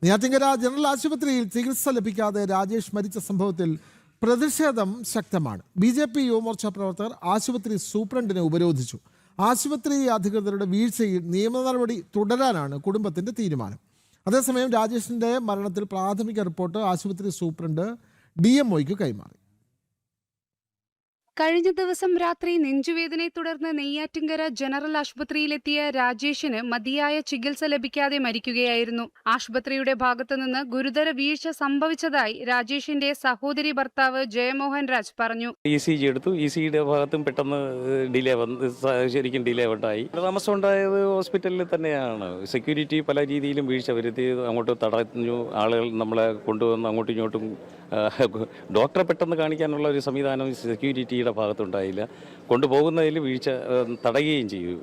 Neyyattinkara general ആശുപത്രിയിൽ ചികിത്സ ലഭിക്കാതെ രാജേഷ് മരിച്ച സംഭവത്തിൽ പ്രതിഷേധം ശക്തമാണ്. BJP യുവമോർച്ച പ്രവർത്തകർ ആശുപത്രി സൂപ്രണ്ടിനെ ഉപരോധിച്ചു. ആശുപത്രി അധികൃതരുടെ വീഴ്ചയിൽ നിയമ നടപടി തുടരാനാണ് കുടുംബത്തിന്റെ തീരുമാനം. അതേസമയം രാജേഷിന്റെ മരണത്തിൽ പ്രാഥമിക റിപ്പോർട്ട് ആശുപത്രി സൂപ്രണ്ട് DMOയ്ക്ക് കൈമാറി. കഴിഞ്ഞ ദിവസം രാത്രി നെഞ്ചുവേദനയെ തുടർന്ന് നെയ്യാറ്റിൻകര ജനറൽ ആശുപത്രിയിലെത്തിയ രാജേഷിന് മതിയായ ചികിത്സ ലഭിക്കാതെ മരിക്കുകയായിരുന്നു. ആശുപത്രിയുടെ ഭാഗത്തുനിന്ന് ഗുരുതര വീഴ്ച സംഭവിച്ചതായി രാജേഷിന്റെ സഹോദരി ഭർത്താവ് ജയമോഹൻ രാജ് പറഞ്ഞു. ECG എടുത്തു. ECGയുടെ ഭാഗത്തും പെട്ടെന്ന് ശരിക്കും ഡിലേ ഉണ്ടായി. താമസം ഉണ്ടായത് ഹോസ്പിറ്റലിൽ തന്നെയാണ്. സെക്യൂരിറ്റി പല രീതിയിലും വീഴ്ച വരുത്തി അങ്ങോട്ട് തടഞ്ഞു. ആളുകൾ നമ്മളെ കൊണ്ടുവന്ന് അങ്ങോട്ടും ഇങ്ങോട്ടും ഡോക്ടറെ പെട്ടെന്ന് കാണിക്കാനുള്ള ഒരു സംവിധാനം സെക്യൂരിറ്റിയുടെ ഭാഗത്തുണ്ടായില്ല. കൊണ്ടുപോകുന്നതിൽ വീഴ്ച തടയുകയും ചെയ്തു.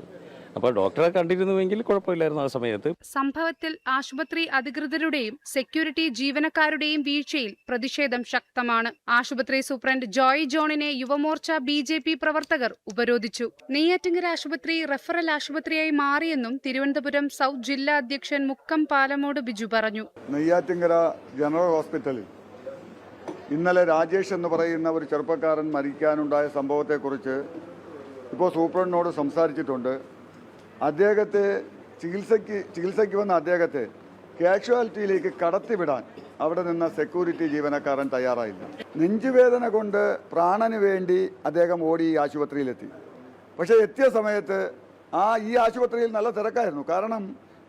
അപ്പോൾ ഡോക്ടറെ കണ്ടിരുന്നുവെങ്കിൽ കുഴപ്പമില്ലായിരുന്നു ആ സമയത്ത്. സംഭവത്തിൽ ആശുപത്രി അധികൃതരുടെയും സെക്യൂരിറ്റി ജീവനക്കാരുടെയും വീഴ്ചയിൽ പ്രതിഷേധം ശക്തമാണ്. ആശുപത്രി സൂപ്രണ്ട് ജോയ് ജോണിനെ യുവമോർച്ച BJP പ്രവർത്തകർ ഉപരോധിച്ചു. നെയ്യാറ്റിൻകര ആശുപത്രി റഫറൽ ആശുപത്രിയായി മാറിയെന്നും തിരുവനന്തപുരം സൗത്ത് ജില്ലാ അധ്യക്ഷൻ മുക്കം പാലമോട് ബിജു പറഞ്ഞു. നെയ്യാറ്റിൻകര ജനറൽ ഹോസ്പിറ്റലിൽ ഇന്നലെ രാജേഷ് എന്ന് പറയുന്ന ഒരു ചെറുപ്പക്കാരൻ മരിക്കാനുണ്ടായ സംഭവത്തെക്കുറിച്ച് ഇപ്പോൾ സൂപ്രണ്ടിനോട് സംസാരിച്ചിട്ടുണ്ട്. അദ്ദേഹത്തെ ചികിത്സയ്ക്ക് വന്ന അദ്ദേഹത്തെ കാഷ്വാലിറ്റിയിലേക്ക് കടത്തിവിടാൻ അവിടെ നിന്ന സെക്യൂരിറ്റി ജീവനക്കാരൻ തയ്യാറായില്ല. നെഞ്ചുവേദന കൊണ്ട് പ്രാണന് വേണ്ടി അദ്ദേഹം ഓടി ഈ ആശുപത്രിയിലെത്തി. പക്ഷേ എത്തിയ സമയത്ത് ഈ ആശുപത്രിയിൽ നല്ല തിരക്കായിരുന്നു. കാരണം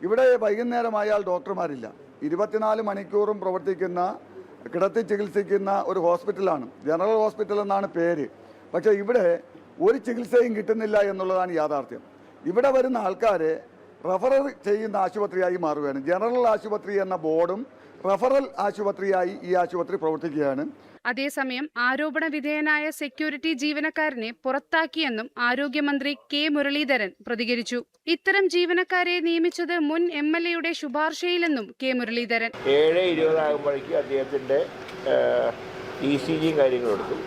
ഇവിടെ വൈകുന്നേരമായാൽ ഡോക്ടർമാരില്ല. 24 മണിക്കൂറും പ്രവർത്തിക്കുന്ന കിടത്തി ചികിത്സിക്കുന്ന ഒരു ഹോസ്പിറ്റലാണ്. ജനറൽ ഹോസ്പിറ്റൽ എന്നാണ് പേര്. പക്ഷേ ഇവിടെ ഒരു ചികിത്സയും കിട്ടുന്നില്ല എന്നുള്ളതാണ് യാഥാർത്ഥ്യം. ഇവിടെ വരുന്ന ആൾക്കാരെ റഫറൽ ചെയ്യുന്ന ആശുപത്രിയായി മാറുകയാണ്. ജനറൽ ആശുപത്രി എന്ന ബോർഡും റഫറൽ ആശുപത്രിയായി ഈ ആശുപത്രി പ്രവർത്തിക്കുകയാണ്. അതേസമയം ആരോപണ വിധേയനായ സെക്യൂരിറ്റി ജീവനക്കാരനെ പുറത്താക്കിയെന്നും ആരോഗ്യമന്ത്രി K മുരളീധരൻ പ്രതികരിച്ചു. ഇത്തരം ജീവനക്കാരെ നിയമിച്ചത് മുൻ MLAയുടെ ശുപാർശയിലെന്നും K മുരളീധരൻ. 7:20 ആകുമ്പോഴേക്കും അദ്ദേഹത്തിന്റെ ECG കാര്യങ്ങൾ എടുത്തു.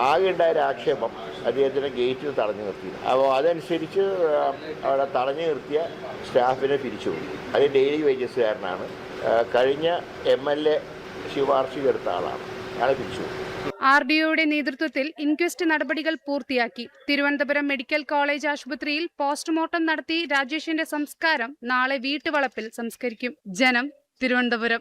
ആകെ ഉണ്ടായ ആക്ഷേപം അദ്ദേഹത്തിന്റെ ഗേറ്റിൽ തടഞ്ഞു നിർത്തി. അപ്പോൾ അതനുസരിച്ച് അവിടെ തടഞ്ഞു നിർത്തിയ സ്റ്റാഫിനെ പിരിച്ചുപോയി. അത് ഡെയിലി വേജസുകാരനാണ്. കഴിഞ്ഞ MLA ശുപാർശയെടുത്ത ആളാണ്. അയാളെ പിരിച്ചുപോയി. RDOയുടെ നേതൃത്വത്തിൽ ഇൻക്വസ്റ്റ് നടപടികൾ പൂർത്തിയാക്കി. തിരുവനന്തപുരം മെഡിക്കൽ കോളേജ് ആശുപത്രിയിൽ പോസ്റ്റ്മോർട്ടം നടത്തി രാജേഷിന്റെ സംസ്കാരം നാളെ വീട്ടുവളപ്പിൽ സംസ്കരിക്കും. ജനം, തിരുവനന്തപുരം.